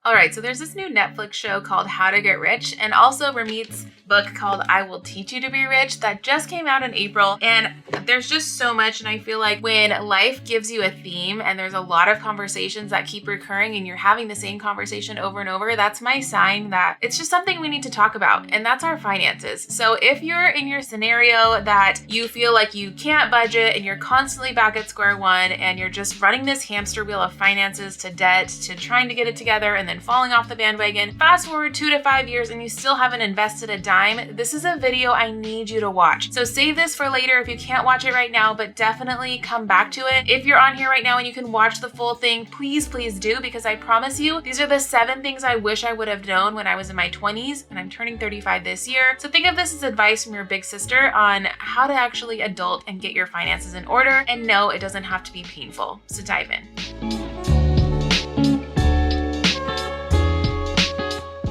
All right, so there's this new Netflix show called How to Get Rich, and also Ramit's book called I Will Teach You to Be Rich that just came out in April. And there's just so much, and I feel like when life gives you a theme and there's a lot of conversations that keep recurring and you're having the same conversation over and over, that's my sign that it's just something we need to talk about, and that's our finances. So if you're in your scenario that you feel like you can't budget and you're constantly back at square one and you're just running this hamster wheel of finances to debt to trying to get it together and then falling off the bandwagon, fast forward 2 to 5 years and you still haven't invested a dime, this is a video I need you to watch. So save this for later if you can't watch it right now, but definitely come back to it. If you're on here right now and you can watch the full thing, please do, because I promise you, these are the 7 things I wish I would have known when I was in my 20s, and I'm turning 35 this year. So think of this as advice from your big sister on how to actually adult and get your finances in order. And no, it doesn't have to be painful. So dive in.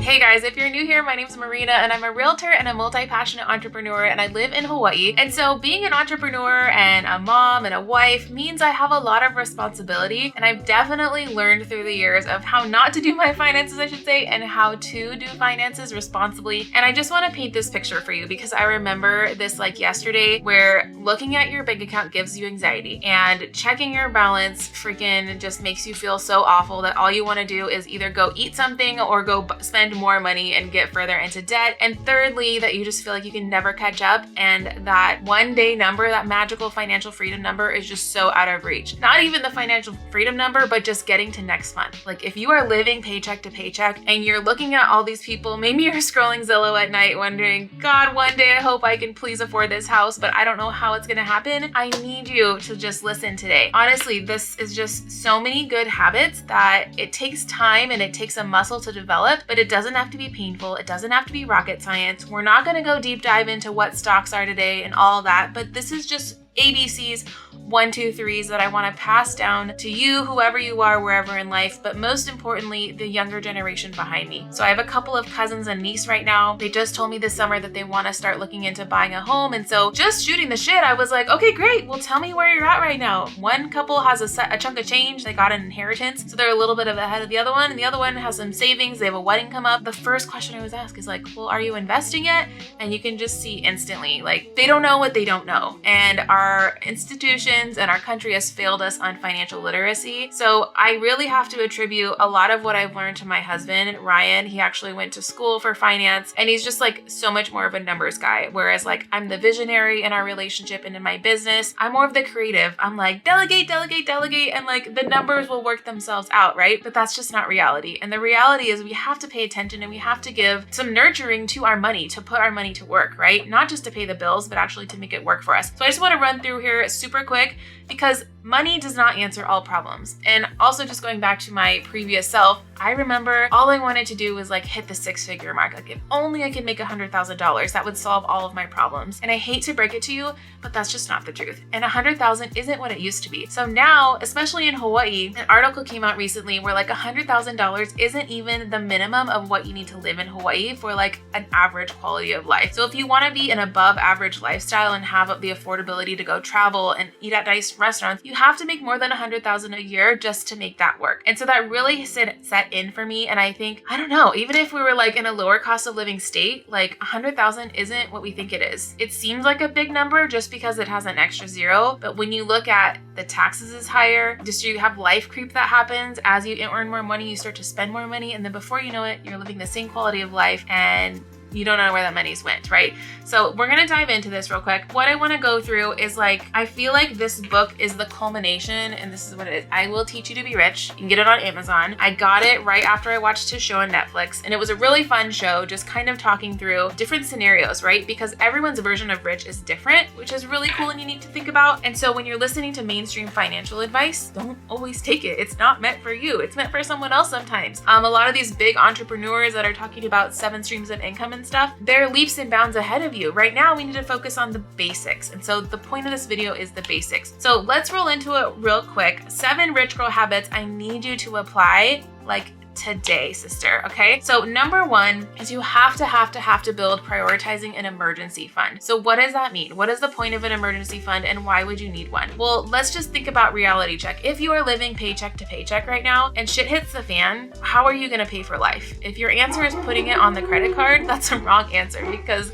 Hey guys, if you're new here, my name is Marina and I'm a realtor and a multi-passionate entrepreneur, and I live in Hawaii. And so being an entrepreneur and a mom and a wife means I have a lot of responsibility, and I've definitely learned through the years of how not to do my finances, I should say, and how to do finances responsibly. And I just want to paint this picture for you because I remember this like yesterday, where looking at your bank account gives you anxiety and checking your balance freaking just makes you feel so awful that all you want to do is either go eat something or go spend more money and get further into debt. And thirdly, that you just feel like you can never catch up, and that one day number, that magical financial freedom number, is just so out of reach. Not even the financial freedom number, but just getting to next month. Like if you are living paycheck to paycheck and you're looking at all these people, maybe you're scrolling Zillow at night wondering, God, one day I hope I can please afford this house, but I don't know how it's gonna happen. I need you to just listen today. Honestly, this is just so many good habits that it takes time and it takes a muscle to develop, but it doesn't have to be painful. It doesn't have to be rocket science. We're not going to go deep dive into what stocks are today and all that, but this is just ABCs, 1, 2, 3s that I want to pass down to you, whoever you are, wherever in life, but most importantly, the younger generation behind me. So I have a couple of cousins and niece right now. They just told me this summer that they want to start looking into buying a home. And so just shooting the shit, I was like, okay, great. Well, tell me where you're at right now. One couple has a chunk of change. They got an inheritance, so they're a little bit ahead of the other one. And the other one has some savings. They have a wedding come up. The first question I always ask is like, well, are you investing yet? And you can just see instantly, like, they don't know what they don't know. And our institutions and our country has failed us on financial literacy. So I really have to attribute a lot of what I've learned to my husband, Ryan. He actually went to school for finance, and he's just like so much more of a numbers guy. Whereas like I'm the visionary in our relationship and in my business. I'm more of the creative. I'm like delegate, and like the numbers will work themselves out, right? But that's just not reality. And the reality is we have to pay attention and we have to give some nurturing to our money, to put our money to work, right? Not just to pay the bills, but actually to make it work for us. So I just want to run through here super quick, because money does not answer all problems. And also just going back to my previous self, I remember all I wanted to do was like hit the 6-figure mark. Like if only I could make $100,000, that would solve all of my problems. And I hate to break it to you, but that's just not the truth. And 100,000 isn't what it used to be. So now, especially in Hawaii, an article came out recently where like $100,000 isn't even the minimum of what you need to live in Hawaii for like an average quality of life. So if you want to be an above average lifestyle and have the affordability to go travel and eat at nice restaurants, you have to make more than $100,000 a year just to make that work. And so that really set in for me. And I think, I don't know, even if we were like in a lower cost of living state, like 100,000 isn't what we think it is. It seems like a big number just because it has an extra zero. But when you look at the taxes is higher, just you have life creep that happens. As you earn more money, you start to spend more money. And then before you know it, you're living the same quality of life and you don't know where that money's went, right? So we're gonna dive into this real quick. What I wanna go through is like, I feel like this book is the culmination, and this is what it is. I Will Teach You to Be Rich. You can get it on Amazon. I got it right after I watched his show on Netflix, and it was a really fun show, just kind of talking through different scenarios, right? Because everyone's version of rich is different, which is really cool and unique to think about. And so when you're listening to mainstream financial advice, don't always take it. It's not meant for you. It's meant for someone else sometimes. A lot of these big entrepreneurs that are talking about 7 streams of income and stuff, they're leaps and bounds ahead of you. Right now, we need to focus on the basics. And so the point of this video is the basics. So let's roll into it real quick. 7 rich girl habits I need you to apply like today, sister, okay? So number one is you have to build prioritizing an emergency fund. So what does that mean? What is the point of an emergency fund and why would you need one? Well, let's just think about reality check. If you are living paycheck to paycheck right now and shit hits the fan, how are you gonna pay for life? If your answer is putting it on the credit card, that's a wrong answer, because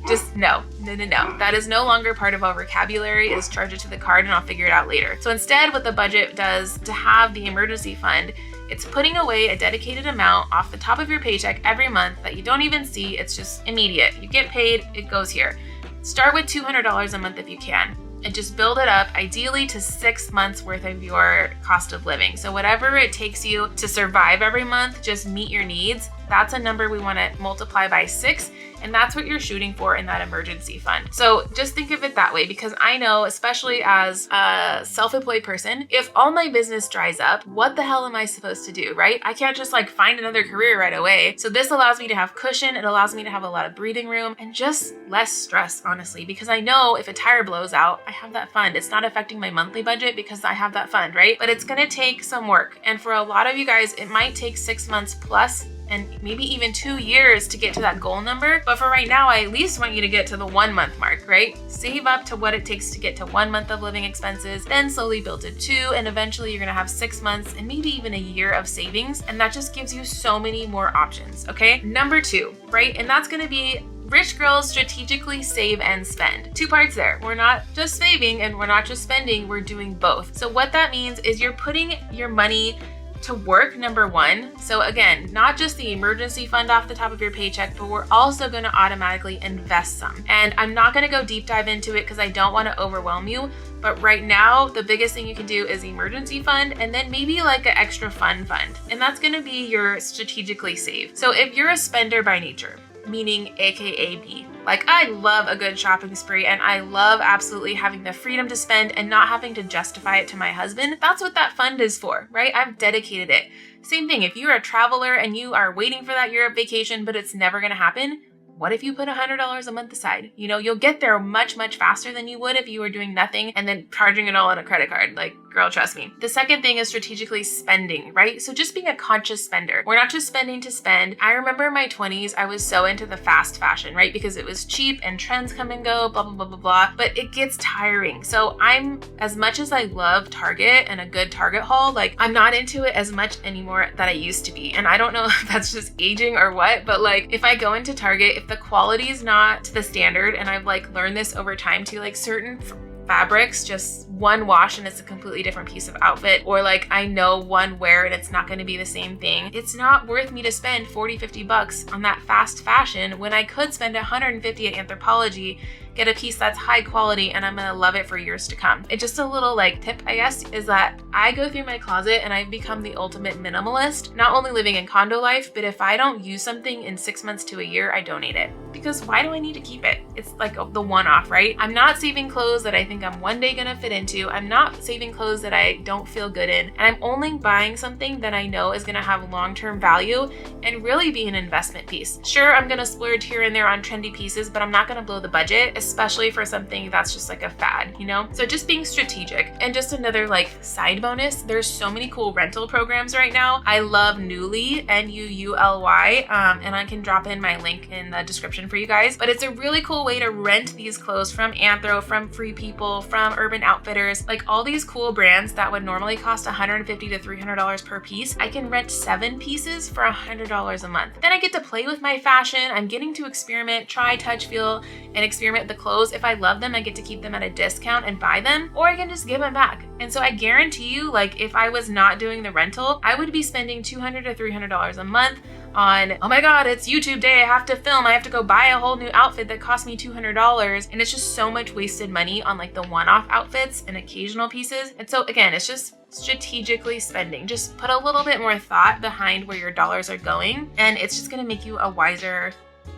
just no. That is no longer part of our vocabulary, is charge it to the card and I'll figure it out later. So instead, what the budget does to have the emergency fund, it's putting away a dedicated amount off the top of your paycheck every month that you don't even see. It's just immediate. You get paid, it goes here. Start with $200 a month if you can, and just build it up, ideally to 6 months worth of your cost of living. So whatever it takes you to survive every month, just meet your needs. That's a number we want to multiply by 6, and that's what you're shooting for in that emergency fund. So just think of it that way, because I know, especially as a self-employed person, if all my business dries up, what the hell am I supposed to do, right? I can't just like find another career right away. So this allows me to have cushion. It allows me to have a lot of breathing room and just less stress, honestly, because I know if a tire blows out, I have that fund. It's not affecting my monthly budget because I have that fund, right? But it's going to take some work. And for a lot of you guys, it might take 6 months plus and maybe even 2 years to get to that goal number. But for right now, I at least want you to get to the 1 month mark, right? Save up to what it takes to get to 1 month of living expenses, then slowly build to 2, and eventually you're gonna have 6 months and maybe even a year of savings. And that just gives you so many more options, okay? Number 2, right? And that's gonna be rich girls strategically save and spend. 2 parts there. We're not just saving and we're not just spending, we're doing both. So what that means is you're putting your money to work, number 1. So again, not just the emergency fund off the top of your paycheck, but we're also going to automatically invest some. And I'm not going to go deep dive into it because I don't want to overwhelm you. But right now, the biggest thing you can do is emergency fund, and then maybe like an extra fund. And that's going to be your strategically save. So if you're a spender by nature, meaning AKA me. Like, I love a good shopping spree and I love absolutely having the freedom to spend and not having to justify it to my husband. That's what that fund is for, right? I've dedicated it. Same thing, if you're a traveler and you are waiting for that Europe vacation, but it's never gonna happen, what if you put $100 a month aside? You know, you'll get there much, much faster than you would if you were doing nothing and then charging it all on a credit card. Like, girl, trust me. The second thing is strategically spending, right? So just being a conscious spender. We're not just spending to spend. I remember in my 20s, I was so into the fast fashion, right? Because it was cheap and trends come and go, blah, blah, blah, blah, blah. But it gets tiring. So as much as I love Target and a good Target haul, like, I'm not into it as much anymore that I used to be. And I don't know if that's just aging or what, but like, if I go into Target, if the quality is not to the standard, and I've like learned this over time too, like certain fabrics, just one wash and it's a completely different piece of outfit, or like I know one wear and it's not going to be the same thing. It's not worth me to spend 40, 50 bucks on that fast fashion when I could spend 150 at Anthropologie, get a piece that's high quality, and I'm gonna love it for years to come. It's just a little like tip, I guess, is that I go through my closet and I've become the ultimate minimalist, not only living in condo life, but if I don't use something in 6 months to a year, I donate it. Because why do I need to keep it? It's like the one-off, right? I'm not saving clothes that I think I'm one day gonna fit into. I'm not saving clothes that I don't feel good in. And I'm only buying something that I know is gonna have long-term value and really be an investment piece. Sure, I'm gonna splurge here and there on trendy pieces, but I'm not gonna blow the budget, especially for something that's just like a fad, you know? So just being strategic. And just another like side bonus, there's so many cool rental programs right now. I love Nuuly, N-U-U-L-Y, and I can drop in my link in the description for you guys. But it's a really cool way to rent these clothes from Anthro, from Free People, from Urban Outfitters, like all these cool brands that would normally cost $150 to $300 per piece. I can rent 7 pieces for $100 a month. Then I get to play with my fashion. I'm getting to experiment, try, touch, feel, and experiment with the clothes. If I love them, I get to keep them at a discount and buy them, or I can just give them back. And so I guarantee you, like if I was not doing the rental, I would be spending $200 to $300 a month on, oh my God, it's YouTube day, I have to film, I have to go buy a whole new outfit that cost me $200. And it's just so much wasted money on like the one-off outfits and occasional pieces. And so again, it's just strategically spending. Just put a little bit more thought behind where your dollars are going, and it's just gonna make you a wiser,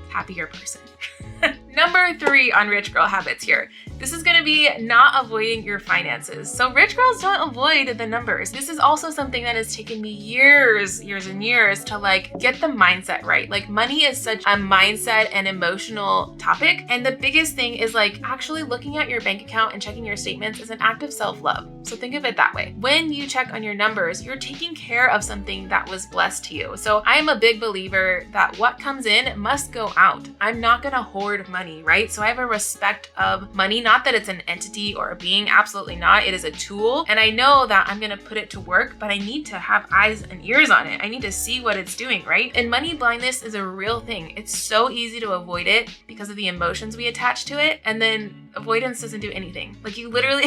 happier person. Number 3 on rich girl habits here. This is gonna be not avoiding your finances. So rich girls don't avoid the numbers. This is also something that has taken me years and years to like get the mindset right. Like money is such a mindset and emotional topic. And the biggest thing is like actually looking at your bank account and checking your statements is an act of self-love. So think of it that way. When you check on your numbers, you're taking care of something that was blessed to you. So I'm a big believer that what comes in must go out. I'm not gonna hoard money, right? So I have a respect of money, not that it's an entity or a being, absolutely not. It is a tool. And I know that I'm gonna put it to work, but I need to have eyes and ears on it. I need to see what it's doing, right? And money blindness is a real thing. It's so easy to avoid it because of the emotions we attach to it. And then avoidance doesn't do anything. Like you literally,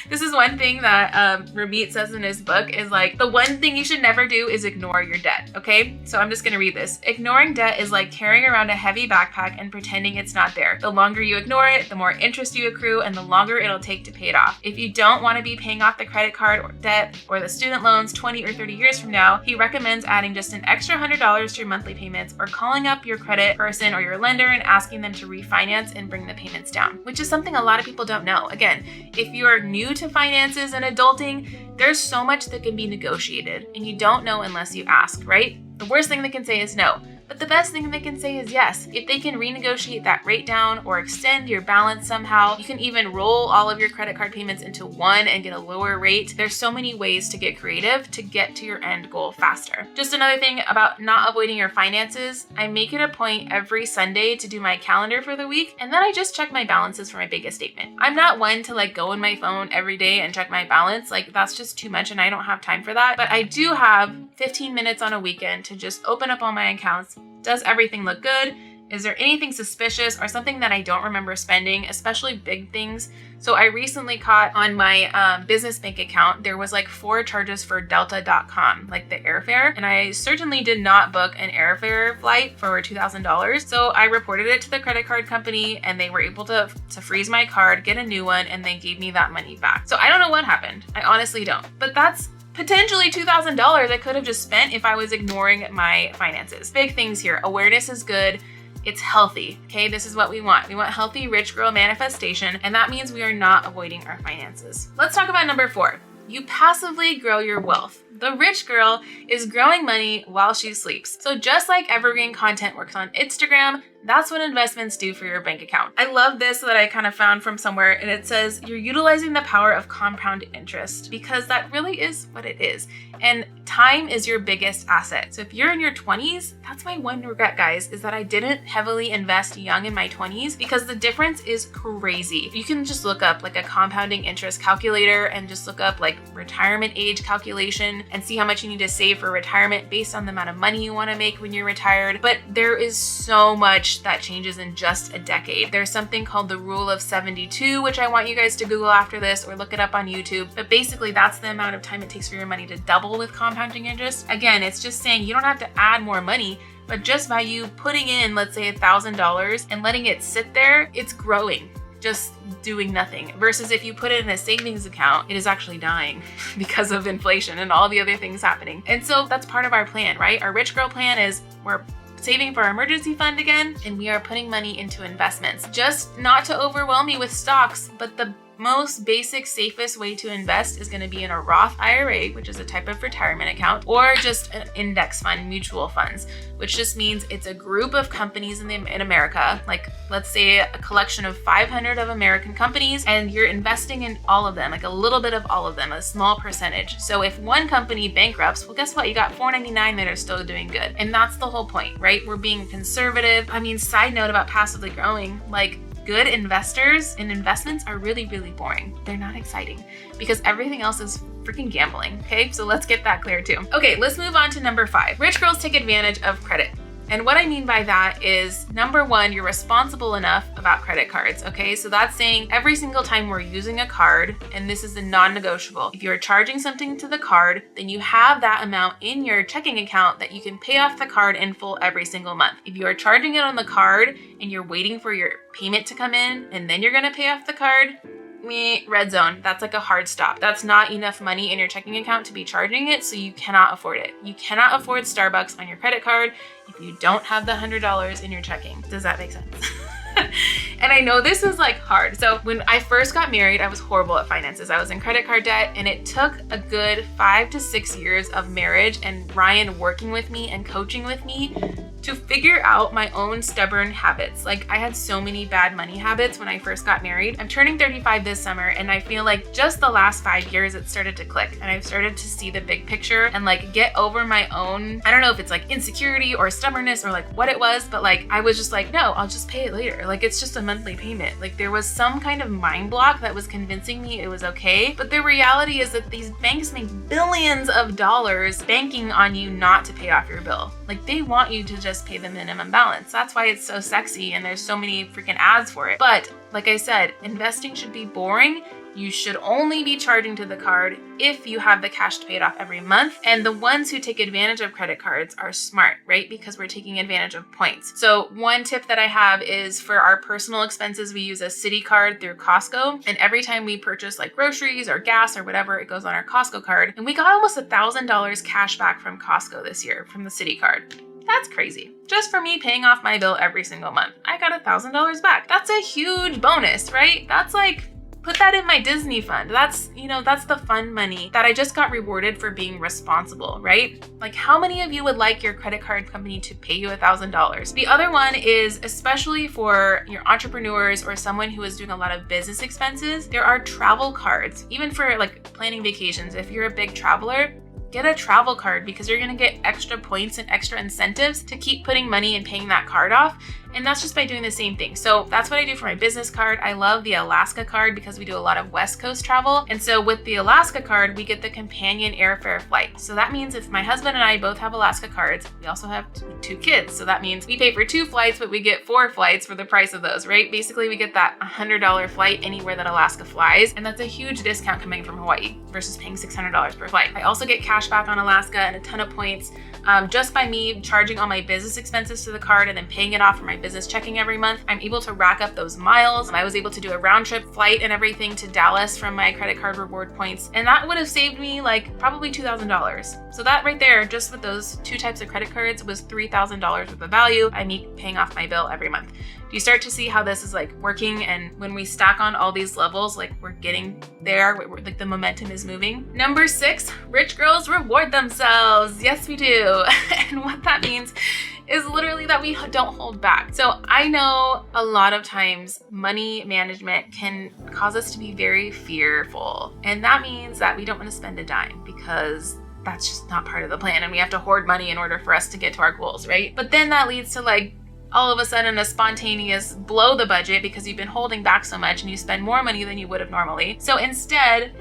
this is one thing that Ramit says in his book is like, the one thing you should never do is ignore your debt, okay? So I'm just gonna read this. Ignoring debt is like carrying around a heavy backpack and pretending it's not there. The longer you ignore it, the more interest you accrue and the longer it'll take to pay it off. If you don't wanna be paying off the credit card or debt or the student loans 20 or 30 years from now, he recommends adding just an extra $100 to your monthly payments or calling up your credit person or your lender and asking them to refinance and bring the payments down, which is something a lot of people don't know. Again, if you are new to finances and adulting, there's so much that can be negotiated and you don't know unless you ask, right? The worst thing they can say is no. But the best thing they can say is yes. If they can renegotiate that rate down or extend your balance somehow, you can even roll all of your credit card payments into one and get a lower rate. There's so many ways to get creative to get to your end goal faster. Just another thing about not avoiding your finances, I make it a point every Sunday to do my calendar for the week, and then I just check my balances for my biggest statement. I'm not one to like go in my phone every day and check my balance. Like that's just too much and I don't have time for that. But I do have 15 minutes on a weekend to just open up all my accounts. Does everything look good? Is there anything suspicious or something that I don't remember spending, especially big things? So I recently caught on my business bank account, there was like 4 charges for delta.com, like the airfare. And I certainly did not book an airfare flight for $2,000. So I reported it to the credit card company and they were able to freeze my card, get a new one, and they gave me that money back. So I don't know what happened. I honestly don't. But that's potentially $2,000 I could have just spent if I was ignoring my finances. Big things here. Awareness is good. It's healthy, okay? This is what we want. We want healthy rich girl manifestation, and that means we are not avoiding our finances. Let's talk about number 4. You passively grow your wealth. The rich girl is growing money while she sleeps. So just like evergreen content works on Instagram, that's what investments do for your bank account. I love this that I kind of found from somewhere, and it says you're utilizing the power of compound interest because that really is what it is. And time is your biggest asset. So if you're in your 20s, that's my one regret, guys, is that I didn't heavily invest young in my 20s because the difference is crazy. You can just look up like a compounding interest calculator and just look up like retirement age calculation and see how much you need to save for retirement based on the amount of money you want to make when you're retired. But there is so much that changes in just a decade. There's something called the rule of 72, which I want you guys to Google after this or look it up on YouTube. But basically that's the amount of time it takes for your money to double with compounding interest. Again, it's just saying you don't have to add more money, but just by you putting in, let's say $1,000 and letting it sit there, it's growing, just doing nothing. Versus if you put it in a savings account, it is actually dying because of inflation and all the other things happening. And so that's part of our plan, right? Our rich girl plan is we're saving for our emergency fund again, and we are putting money into investments. Just not to overwhelm you with stocks, but the most basic, safest way to invest is going to be in a Roth IRA, which is a type of retirement account, or just an index fund, mutual funds, which just means it's a group of companies in America, like let's say a collection of 500 of American companies, and you're investing in all of them, like a little bit of all of them, a small percentage. So if one company bankrupts, well, guess what? You got 499 that are still doing good. And that's the whole point, right? We're being conservative. I mean, side note about passively growing, like good investors and investments are really, really boring. They're not exciting because everything else is freaking gambling, okay? So let's get that clear too. Okay, let's move on to number 5. Rich girls take advantage of credit. And what I mean by that is, number 1, you're responsible enough about credit cards, okay? So that's saying every single time we're using a card, and this is a non-negotiable, if you're charging something to the card, then you have that amount in your checking account that you can pay off the card in full every single month. If you are charging it on the card and you're waiting for your payment to come in and then you're gonna pay off the card, red zone. That's like a hard stop. That's not enough money in your checking account to be charging it, so you cannot afford it. You cannot afford Starbucks on your credit card if you don't have the $100 in your checking. Does that make sense? And I know this is like hard. So when I first got married, I was horrible at finances. I was in credit card debt, and it took a good 5 to 6 years of marriage and Ryan working with me and coaching with me to figure out my own stubborn habits. Like, I had so many bad money habits when I first got married. I'm turning 35 this summer, and I feel like just the last 5 years it started to click, and I've started to see the big picture and like get over my own, I don't know if it's like insecurity or stubbornness or like what it was, but like I was just like, no, I'll just pay it later. Like, it's just a monthly payment. Like, there was some kind of mind block that was convincing me it was okay. But the reality is that these banks make billions of dollars banking on you not to pay off your bill. Like, they want you to just pay the minimum balance. That's why it's so sexy and there's so many freaking ads for it. But like I said, investing should be boring. You should only be charging to the card if you have the cash to pay it off every month. And the ones who take advantage of credit cards are smart, right? Because we're taking advantage of points. So one tip that I have is for our personal expenses, we use a Citi card through Costco. And every time we purchase like groceries or gas or whatever, it goes on our Costco card. And we got almost $1,000 cash back from Costco this year from the Citi card. That's crazy. Just for me paying off my bill every single month, I got $1,000 back. That's a huge bonus, right? That's like, put that in my Disney fund. That's, that's the fun money that I just got rewarded for being responsible, right? Like, how many of you would like your credit card company to pay you $1,000? The other one is, especially for your entrepreneurs or someone who is doing a lot of business expenses, there are travel cards. Even for like planning vacations, if you're a big traveler, get a travel card because you're gonna get extra points and extra incentives to keep putting money and paying that card off. And that's just by doing the same thing. So that's what I do for my business card. I love the Alaska card because we do a lot of West Coast travel. And so with the Alaska card, we get the companion airfare flight. So that means if my husband and I both have Alaska cards, we also have two kids. So that means we pay for 2 flights, but we get 4 flights for the price of those, right? Basically, we get that $100 flight anywhere that Alaska flies. And that's a huge discount coming from Hawaii versus paying $600 per flight. I also get cash back on Alaska and a ton of points just by me charging all my business expenses to the card and then paying it off for my business checking every month. I'm able to rack up those miles. And I was able to do a round trip flight and everything to Dallas from my credit card reward points. And that would have saved me like probably $2,000. So that right there, just with those 2 types of credit cards, was $3,000 worth of value by me paying off my bill every month. Do you start to see how this is like working? And when we stack on all these levels, like we're getting there, like the momentum is moving. Number 6, rich girls reward themselves. Yes, we do. And what that means is literally that we don't hold back. So I know a lot of times money management can cause us to be very fearful. And that means that we don't want to spend a dime because that's just not part of the plan. And we have to hoard money in order for us to get to our goals, right? But then that leads to like all of a sudden a spontaneous blow the budget because you've been holding back so much and you spend more money than you would have normally. So instead,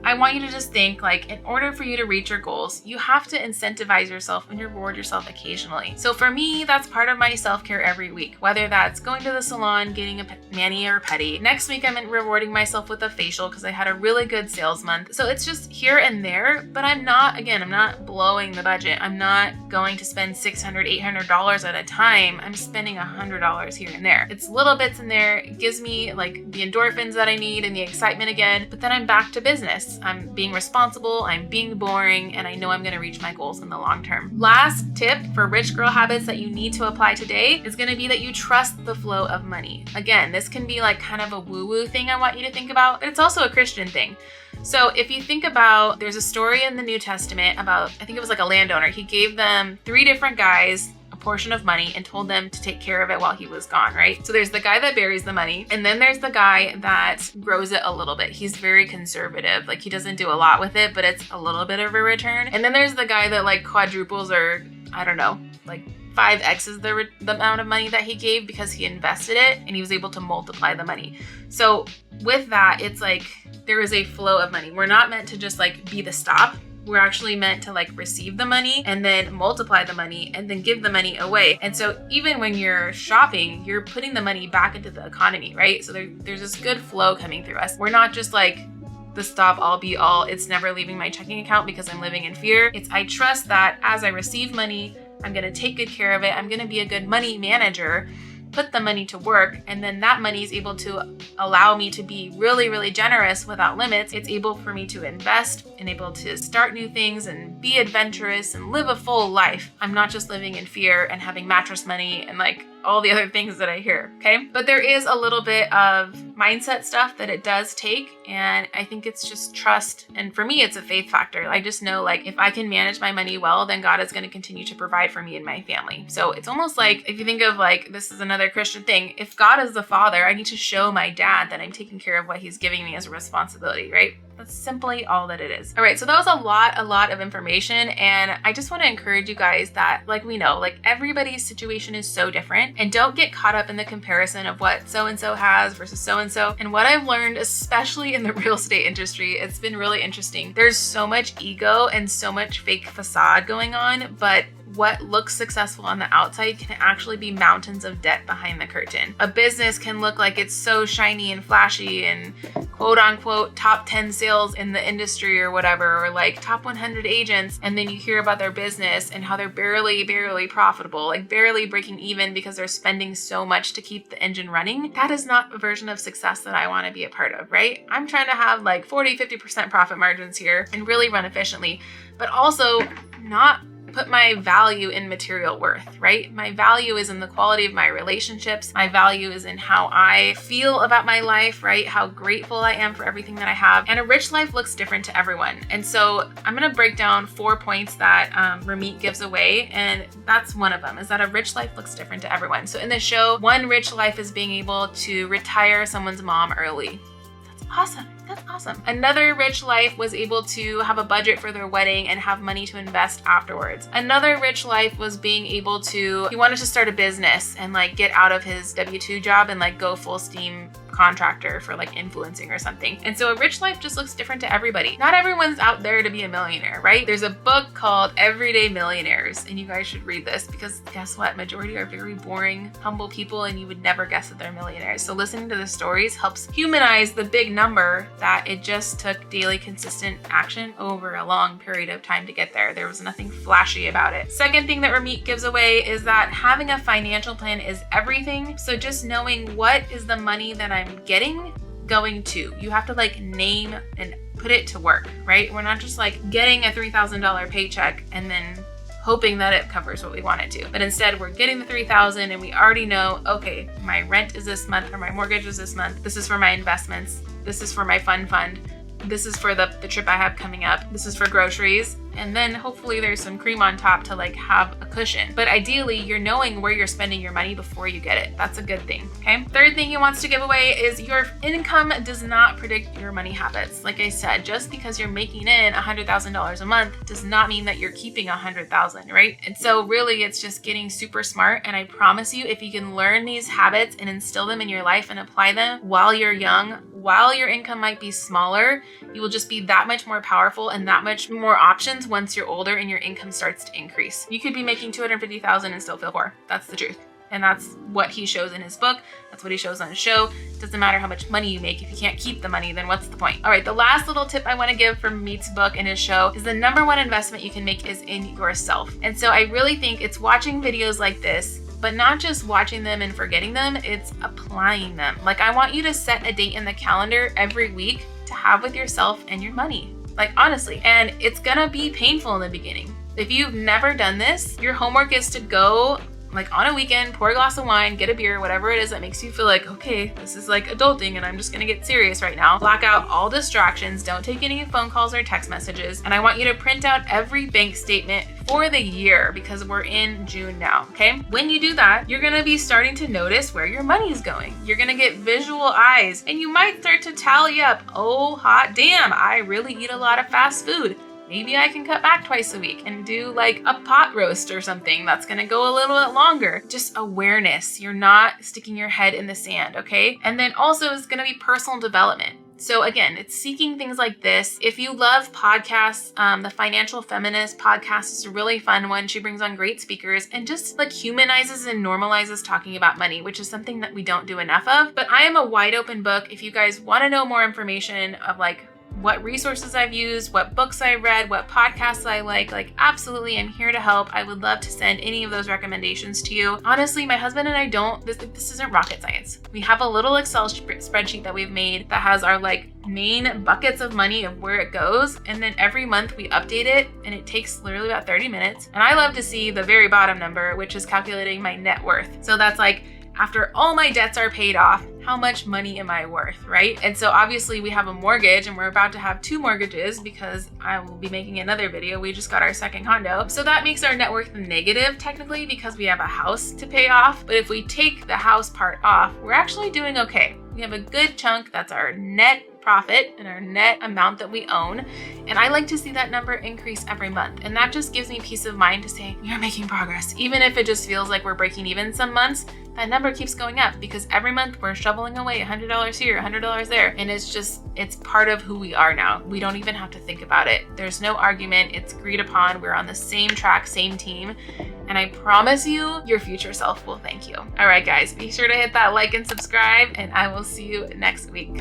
I want you to just think like, in order for you to reach your goals, you have to incentivize yourself and reward yourself occasionally. So for me, that's part of my self-care every week, whether that's going to the salon, getting a mani or pedi. Next week, I'm rewarding myself with a facial because I had a really good sales month. So it's just here and there, but I'm not blowing the budget. I'm not going to spend $600, $800 at a time. I'm spending $100 here and there. It's little bits in there. It gives me like the endorphins that I need and the excitement again, but then I'm back to business. I'm being responsible, I'm being boring, and I know I'm gonna reach my goals in the long term. Last tip for rich girl habits that you need to apply today is gonna be that you trust the flow of money. Again, this can be like kind of a woo-woo thing I want you to think about, but it's also a Christian thing. So if you think about, there's a story in the New Testament about, I think it was like a landowner. He gave them 3 different guys a portion of money and told them to take care of it while he was gone, right? So there's the guy that buries the money, and then there's the guy that grows it a little bit. He's very conservative. Like, he doesn't do a lot with it, but it's a little bit of a return. And then there's the guy that like quadruples, or I don't know, like 5x's the amount of money that he gave because he invested it and he was able to multiply the money. So with that, it's like there is a flow of money. We're not meant to just like be the stop. We're actually meant to like receive the money and then multiply the money and then give the money away. And so even when you're shopping, you're putting the money back into the economy, right? So there's this good flow coming through us. We're not just like the stop all be all. It's never leaving my checking account because I'm living in fear. It's I trust that as I receive money, I'm going to take good care of it. I'm going to be a good money manager, put the money to work, and then that money is able to allow me to be really, really generous without limits. It's able for me to invest and able to start new things and be adventurous and live a full life. I'm not just living in fear and having mattress money and like all the other things that I hear, okay? But there is a little bit of mindset stuff that it does take, and I think it's just trust. And for me, it's a faith factor. I just know like if I can manage my money well, then God is going to continue to provide for me and my family. So it's almost like if you think of like, this is another Christian thing. If God is the father, I need to show my dad that I'm taking care of what he's giving me as a responsibility, right? That's simply all that it is. All right, so that was a lot of information. And I just want to encourage you guys that like we know, like everybody's situation is so different, and don't get caught up in the comparison of what so-and-so has versus so-and-so. And what I've learned, especially in the real estate industry, it's been really interesting. There's so much ego and so much fake facade going on, but what looks successful on the outside can actually be mountains of debt behind the curtain. A business can look like it's so shiny and flashy and quote unquote top 10 sales in the industry or whatever, or like top 100 agents. And then you hear about their business and how they're barely profitable, like barely breaking even because they're spending so much to keep the engine running. That is not a version of success that I want to be a part of, right? I'm trying to have like 40-50% profit margins here and really run efficiently, but also not put my value in material worth, right? My value is in the quality of my relationships. My value is in how I feel about my life, right? How grateful I am for everything that I have. And a rich life looks different to everyone. And so I'm going to break down 4 points that Ramit gives away. And that's one of them, is that a rich life looks different to everyone. So in the show, one rich life is being able to retire someone's mom early. That's awesome. That's awesome. Another rich life was able to have a budget for their wedding and have money to invest afterwards. Another rich life was being able to, he wanted to start a business and like get out of his W-2 job and like go full steam contractor for like influencing or something. And so a rich life just looks different to everybody. Not everyone's out there to be a millionaire, right? There's a book called Everyday Millionaires, and you guys should read this because guess what? Majority are very boring, humble people, and you would never guess that they're millionaires. So listening to the stories helps humanize the big number that it just took daily consistent action over a long period of time to get there. There was nothing flashy about it. Second thing that Ramit gives away is that having a financial plan is everything. So just knowing what is the money that I'm getting going to, you have to like name and put it to work, right? We're not just like getting a $3,000 paycheck and then hoping that it covers what we want it to. But instead we're getting the $3,000 and we already know, okay, my rent is this month or my mortgage is this month. This is for my investments. This is for my fund. This is for the trip I have coming up. This is for groceries. And then hopefully there's some cream on top to like have a cushion. But ideally you're knowing where you're spending your money before you get it. That's a good thing, okay? Third thing he wants to give away is your income does not predict your money habits. Like I said, just because you're making in $100,000 a month does not mean that you're keeping $100,000, right? And so really it's just getting super smart. And I promise you, if you can learn these habits and instill them in your life and apply them while you're young, while your income might be smaller, you will just be that much more powerful and that much more options once you're older and your income starts to increase. You could be making $250,000 and still feel poor. That's the truth. And that's what he shows in his book. That's what he shows on his show. It doesn't matter how much money you make. If you can't keep the money, then what's the point? All right, the last little tip I want to give from Meet's book and his show is the number one investment you can make is in yourself. And so I really think it's watching videos like this, but not just watching them and forgetting them, it's applying them. Like I want you to set a date in the calendar every week to have with yourself and your money. Like honestly, and it's gonna be painful in the beginning. If you've never done this, your homework is to go like on a weekend, pour a glass of wine, get a beer, whatever it is that makes you feel like, okay, this is like adulting and I'm just gonna get serious right now. Block out all distractions, don't take any phone calls or text messages. And I want you to print out every bank statement for the year because we're in June now, okay? When you do that, you're gonna be starting to notice where your money is going. You're gonna get visual eyes and you might start to tally up, oh, hot damn, I really eat a lot of fast food. Maybe I can cut back twice a week and do like a pot roast or something that's gonna go a little bit longer. Just awareness. You're not sticking your head in the sand, okay? And then also it's gonna be personal development. So again, it's seeking things like this. If you love podcasts, the Financial Feminist podcast is a really fun one. She brings on great speakers and just like humanizes and normalizes talking about money, which is something that we don't do enough of. But I am a wide open book. If you guys wanna know more information of like what resources I've used, what books I read, what podcasts I like absolutely I'm here to help. I would love to send any of those recommendations to you. Honestly, my husband and I this isn't rocket science. We have a little Excel spreadsheet that we've made that has our main buckets of money of where it goes, and then every month we update it, and it takes literally about 30 minutes. And I love to see the very bottom number, which is calculating my net worth. So that's after all my debts are paid off, how much money am I worth, right? And so obviously we have a mortgage, and we're about to have 2 mortgages because I will be making another video. We just got our second condo. So that makes our net worth negative technically because we have a house to pay off. But if we take the house part off, we're actually doing okay. We have a good chunk. That's our net profit and our net amount that we own. And I like to see that number increase every month. And that just gives me peace of mind to say, we are making progress. Even if it just feels like we're breaking even some months, that number keeps going up because every month we're shoveling away $100 here, $100 there. And it's part of who we are now. We don't even have to think about it. There's no argument. It's agreed upon. We're on the same track, same team. And I promise you, your future self will thank you. All right, guys, be sure to hit that like and subscribe, and I will see you next week.